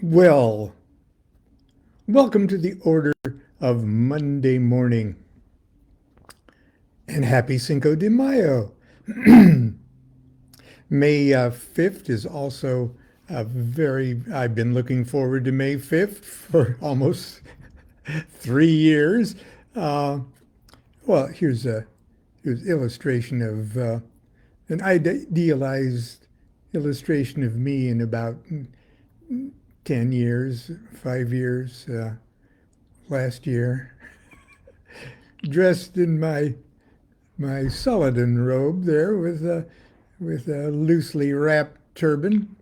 Well, welcome to the order of Monday morning and happy Cinco de Mayo. May 5th is also I've been looking forward to May 5th for almost 3 years. Uh, well, here's illustration of an idealized illustration of me in about 10 years, 5 years, last year, dressed in my Saladin robe there with a loosely wrapped turban,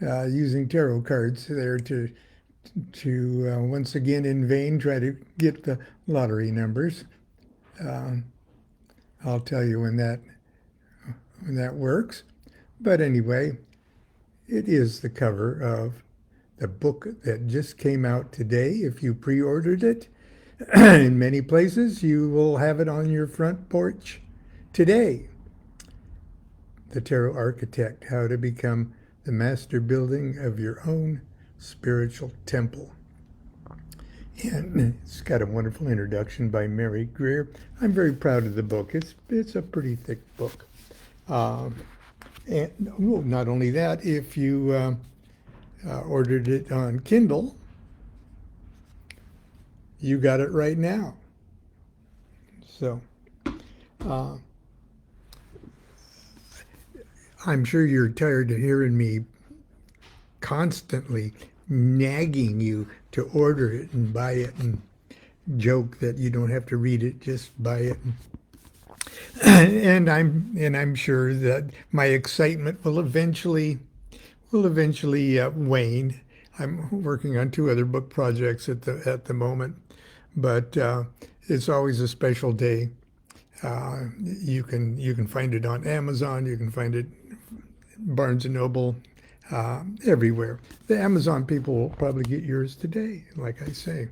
using tarot cards there to once again in vain try to get the lottery numbers. Um, I'll tell you when that works. But anyway, it is the cover of the book that just came out today. If you pre-ordered it, in many places you will have it on your front porch today. The Tarot Architect, How to Become the Master Building of Your Own Spiritual Temple. And it's got a wonderful introduction by Mary Greer. I'm very proud of the book. It's a pretty thick book. And not only that, if you ordered it on Kindle, you got it right now. So uh, I'm sure you're tired of hearing me constantly nagging you to order it and buy it and joke that you don't have to read it, just buy it. And I'm sure that my excitement will eventually wane. I'm working on two other book projects at the moment, but it's always a special day. You can find it on Amazon. You can find it Barnes and Noble, everywhere. The Amazon people will probably get yours today, like I say.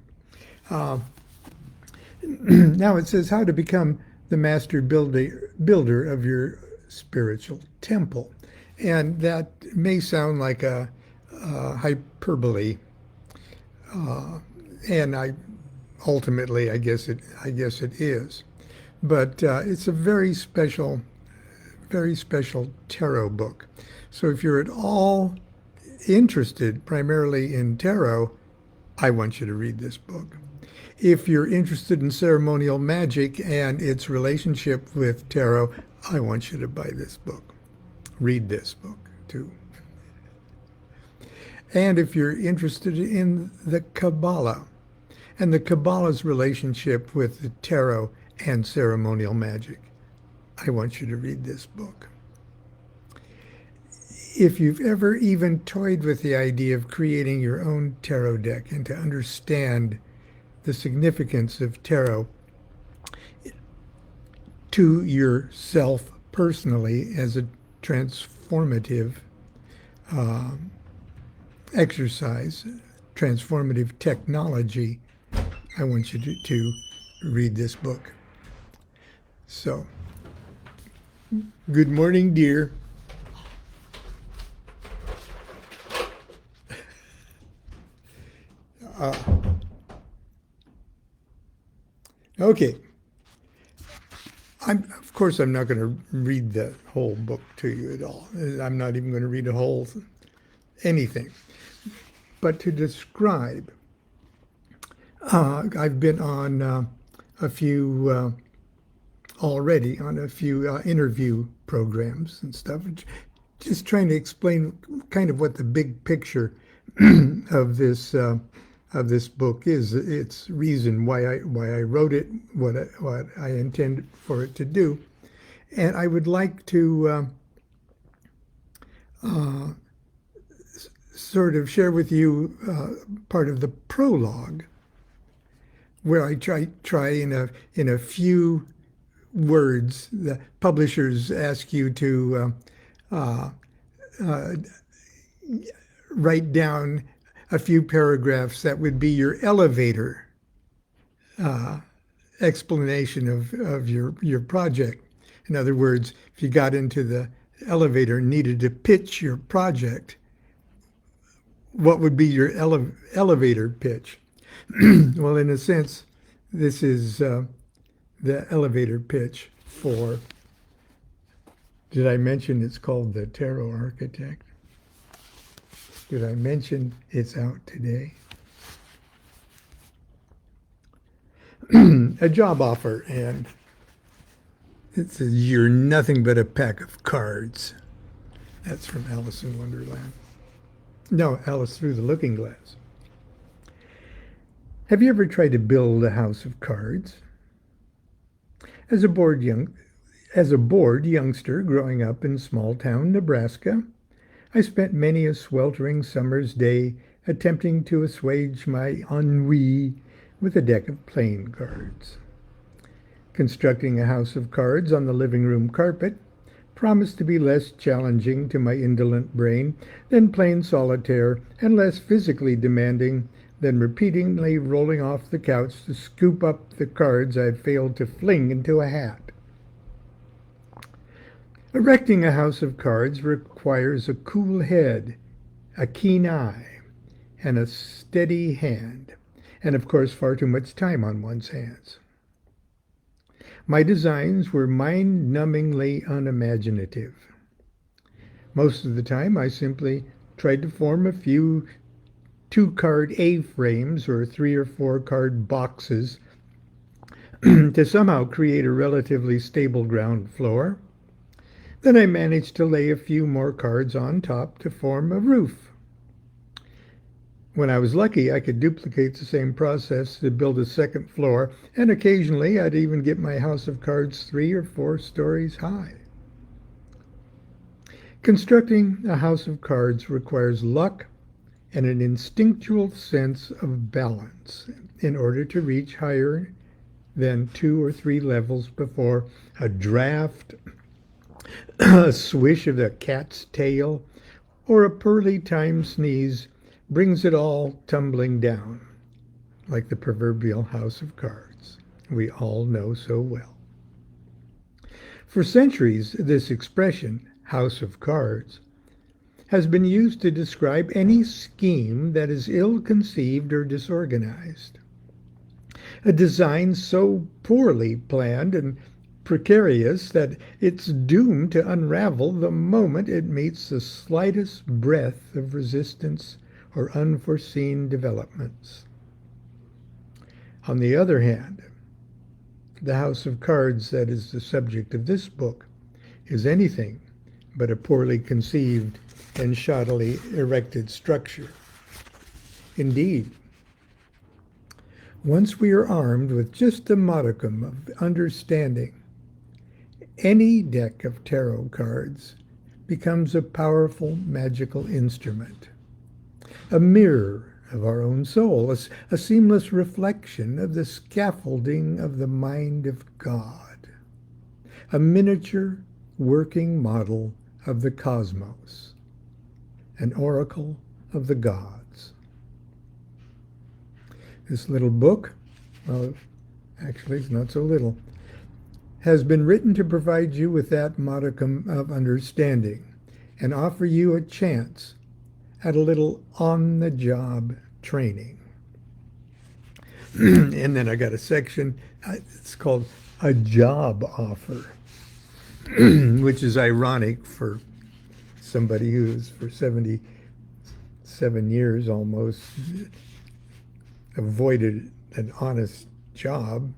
Now it says how to become the master builder of your spiritual temple. And that may sound like a hyperbole, and ultimately, I guess it is. But it's a very special tarot book. So if you're at all interested primarily in tarot, I want you to read this book. If you're interested in ceremonial magic and its relationship with tarot, I want you to buy this book. Read this book too. And if you're interested in the Kabbalah and the Kabbalah's relationship with the tarot and ceremonial magic, I want you to read this book. If you've ever even toyed with the idea of creating your own tarot deck and to understand the significance of tarot to yourself personally as a transformative exercise, transformative technology, I want you to read this book. So, good morning, dear. Okay. Of course, I'm not going to read the whole book to you at all. I'm not even going to read a whole anything. But to describe, I've been on a few already on a few interview programs and stuff, just trying to explain kind of what the big picture of this book is, its reason why I wrote it, what I intended for it to do, and I would like to sort of share with you part of the prologue, where I try in a few words. The publishers ask you to write down a few paragraphs that would be your elevator explanation of your project. In other words, if you got into the elevator and needed to pitch your project, what would be your elevator pitch? Well, in a sense, this is the elevator pitch for, did I mention it's called The Tarot Architect? Did I mention it's out today? A job offer, and it says, "You're nothing but a pack of cards." That's from Alice in Wonderland. No, Alice Through the Looking Glass. Have you ever tried to build a house of cards? As a bored youngster growing up in small-town Nebraska, I spent many a sweltering summer's day attempting to assuage my ennui with a deck of playing cards. Constructing a house of cards on the living room carpet promised to be less challenging to my indolent brain than playing solitaire, and less physically demanding than repeatedly rolling off the couch to scoop up the cards I'd failed to fling into a hat. Erecting a house of cards requires a cool head, a keen eye, and a steady hand, and of course far too much time on one's hands. My designs were mind-numbingly unimaginative. Most of the time I simply tried to form a few 2-card A-frames or 3 or 4 card boxes to somehow create a relatively stable ground floor. Then I managed to lay a few more cards on top to form a roof. When I was lucky, I could duplicate the same process to build a second floor, and occasionally I'd even get my house of cards 3 or 4 stories high. Constructing a house of cards requires luck and an instinctual sense of balance in order to reach higher than 2 or 3 levels before a draft, a swish of the cat's tail, or a poorly timed sneeze brings it all tumbling down, like the proverbial house of cards we all know so well. For centuries, this expression, house of cards, has been used to describe any scheme that is ill-conceived or disorganized. A design so poorly planned and precarious that it's doomed to unravel the moment it meets the slightest breath of resistance or unforeseen developments. On the other hand, the house of cards that is the subject of this book is anything but a poorly conceived and shoddily erected structure. Indeed, once we are armed with just a modicum of understanding, any deck of tarot cards becomes a powerful magical instrument, a mirror of our own soul, a seamless reflection of the scaffolding of the mind of God, a miniature working model of the cosmos, an oracle of the gods. This little book, well, actually it's not so little, has been written to provide you with that modicum of understanding and offer you a chance at a little on-the-job training. And then I got a section, it's called a job offer, which is ironic for somebody who's for 77 years almost avoided an honest job,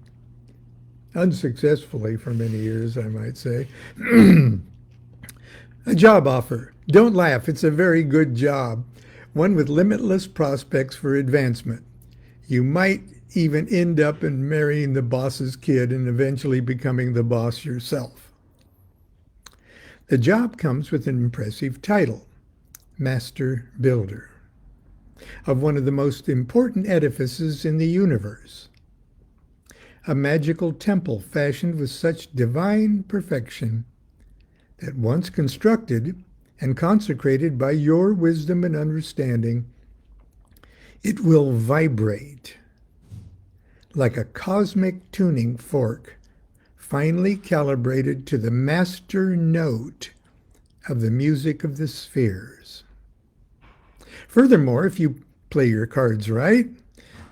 unsuccessfully for many years, I might say. A job offer. Don't laugh, it's a very good job, one with limitless prospects for advancement. You might even end up in marrying the boss's kid and eventually becoming the boss yourself. The job comes with an impressive title, Master Builder, of one of the most important edifices in the universe. A magical temple fashioned with such divine perfection that once constructed and consecrated by your wisdom and understanding, it will vibrate like a cosmic tuning fork, finely calibrated to the master note of the music of the spheres. Furthermore, if you play your cards right,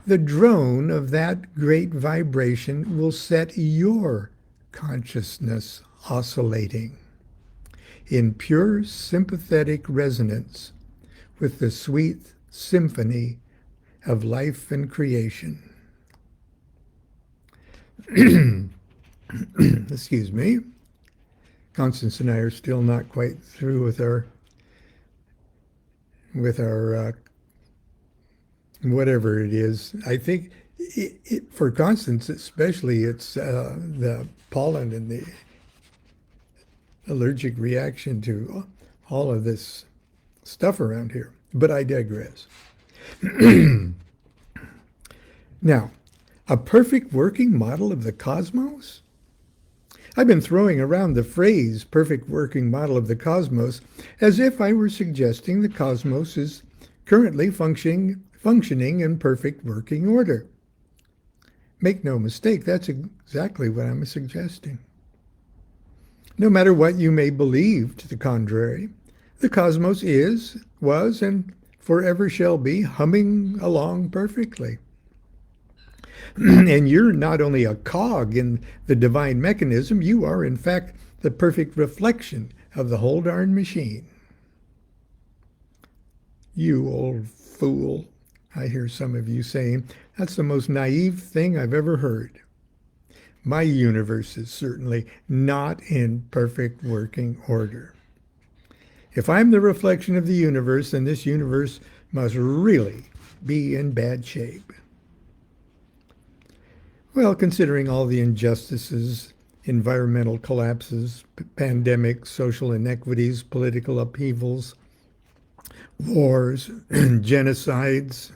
the drone of that great vibration will set your consciousness oscillating in pure sympathetic resonance with the sweet symphony of life and creation. Excuse me. Constance and I are still not quite through with our whatever it is. I think for Constance especially, it's the pollen and the allergic reaction to all of this stuff around here. But I digress. Now, a perfect working model of the cosmos? I've been throwing around the phrase perfect working model of the cosmos as if I were suggesting the cosmos is currently functioning in perfect working order. Make no mistake, that's exactly what I'm suggesting. No matter what you may believe to the contrary, the cosmos is, was, and forever shall be humming along perfectly. And you're not only a cog in the divine mechanism, you are in fact the perfect reflection of the whole darn machine. You old fool, I hear some of you saying, that's the most naive thing I've ever heard. My universe is certainly not in perfect working order. If I'm the reflection of the universe, then this universe must really be in bad shape. Well, considering all the injustices, environmental collapses, pandemics, social inequities, political upheavals, wars, genocides,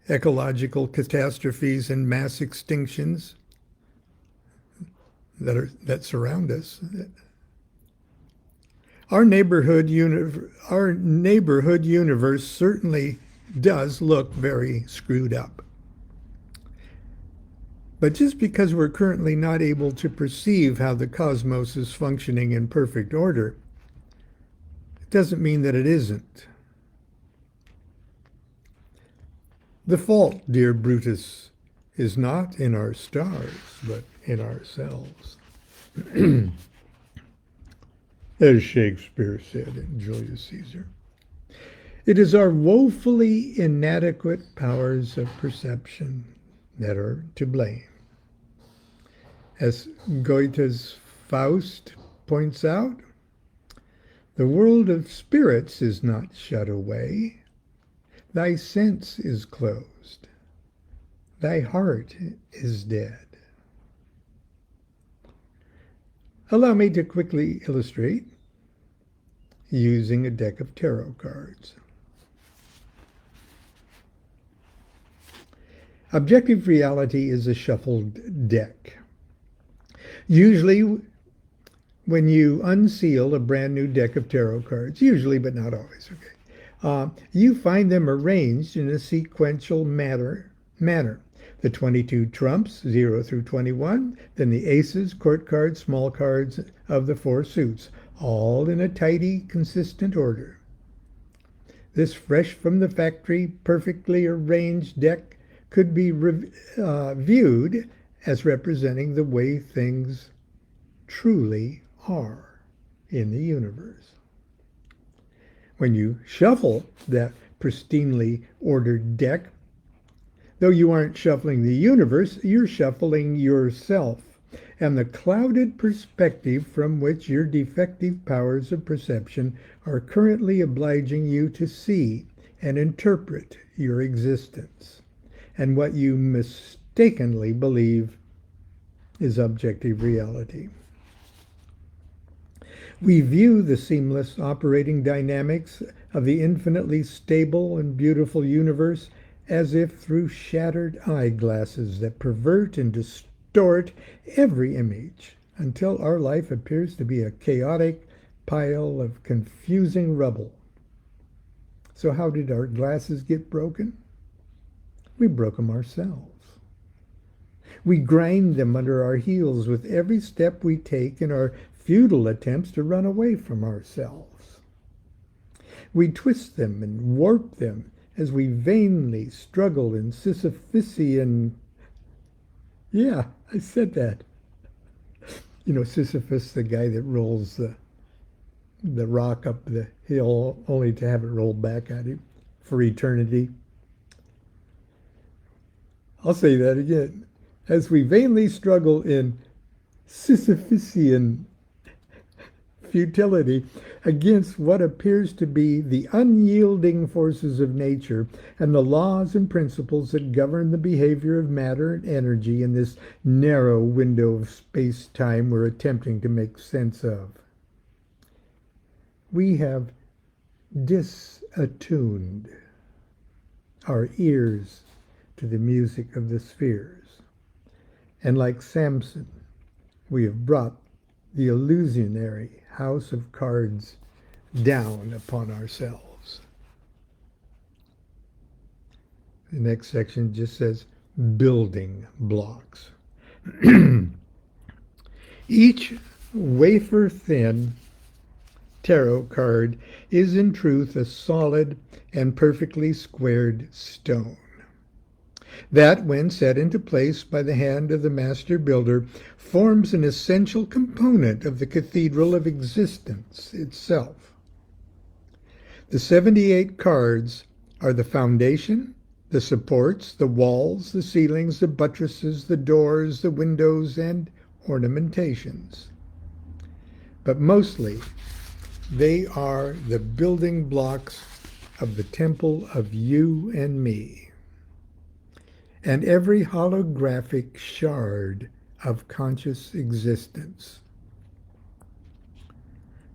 ecological catastrophes, and mass extinctions that surround us, our neighborhood universe certainly does look very screwed up. But just because we're currently not able to perceive how the cosmos is functioning in perfect order, it doesn't mean that it isn't. The fault, dear Brutus, is not in our stars, but in ourselves. As Shakespeare said in Julius Caesar. It is our woefully inadequate powers of perception that are to blame. As Goethe's Faust points out, the world of spirits is not shut away. Thy sense is closed. Thy heart is dead. Allow me to quickly illustrate using a deck of tarot cards. Objective reality is a shuffled deck. Usually, when you unseal a brand new deck of tarot cards, usually but not always, you find them arranged in a sequential manner. The 22 trumps, 0 through 21, then the aces, court cards, small cards of the 4 suits, all in a tidy, consistent order. This fresh from the factory, perfectly arranged deck could be viewed as representing the way things truly are in the universe. When you shuffle that pristinely ordered deck, though you aren't shuffling the universe, you're shuffling yourself and the clouded perspective from which your defective powers of perception are currently obliging you to see and interpret your existence and what you mistakenly believe is objective reality. We view the seamless operating dynamics of the infinitely stable and beautiful universe as if through shattered eyeglasses that pervert and distort every image until our life appears to be a chaotic pile of confusing rubble. So how did our glasses get broken? We broke them ourselves. We grind them under our heels with every step we take in our futile attempts to run away from ourselves. We twist them and warp them as we vainly struggle in Sisyphusian. Yeah, I said that. You know, Sisyphus, the guy that rolls the rock up the hill only to have it roll back at him for eternity. I'll say that again. As we vainly struggle in Sisyphusian futility against what appears to be the unyielding forces of nature and the laws and principles that govern the behavior of matter and energy in this narrow window of space-time we're attempting to make sense of. We have disattuned our ears to the music of the spheres, and like Samson, we have brought the illusionary house of cards down upon ourselves. The next section just says building blocks. Each wafer-thin tarot card is in truth a solid and perfectly squared stone that, when set into place by the hand of the master builder, forms an essential component of the cathedral of existence itself. The 78 cards are the foundation, the supports, the walls, the ceilings, the buttresses, the doors, the windows, and ornamentations. But mostly, they are the building blocks of the temple of you and me, and every holographic shard of conscious existence.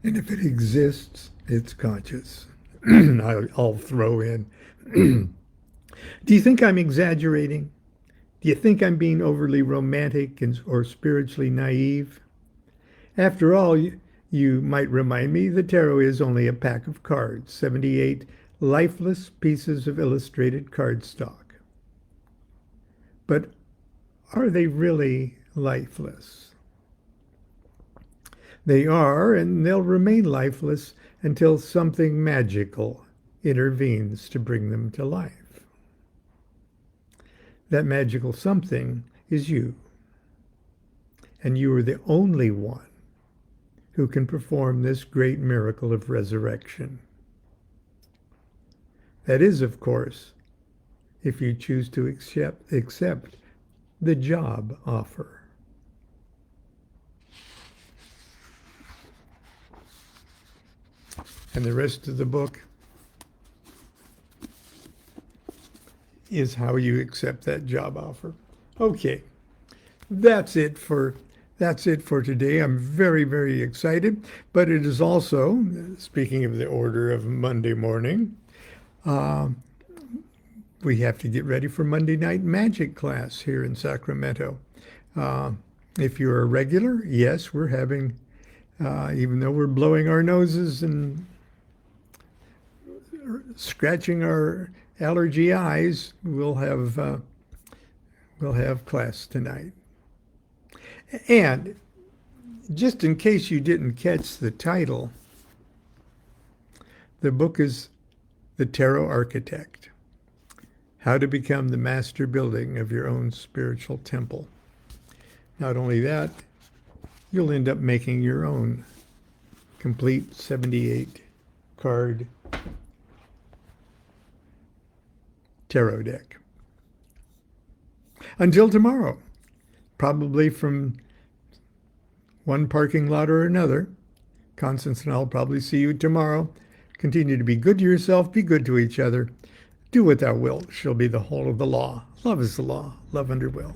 And if it exists, it's conscious. I'll throw in. Do you think I'm exaggerating? Do you think I'm being overly romantic or spiritually naive? After all, you might remind me the tarot is only a pack of cards, 78 lifeless pieces of illustrated cardstock. But are they really lifeless? They are, and they'll remain lifeless until something magical intervenes to bring them to life. That magical something is you. And you are the only one who can perform this great miracle of resurrection. That is, of course, if you choose to accept the job offer. And the rest of the book is how you accept that job offer. Okay, that's it for today. I'm very, very excited, but it is also, speaking of the order of Monday morning, we have to get ready for Monday night magic class here in Sacramento. If you're a regular, yes, we're having, even though we're blowing our noses and scratching our allergy eyes, we'll have class tonight. And just in case you didn't catch the title, the book is The Tarot Architect: How to Become the Master Building of Your Own Spiritual Temple. Not only that, you'll end up making your own complete 78 card tarot deck. Until tomorrow, probably from one parking lot or another, Constance and I'll probably see you tomorrow. Continue to be good to yourself, be good to each other. Do what thou wilt shall be the whole of the law. Love is the law, love under will.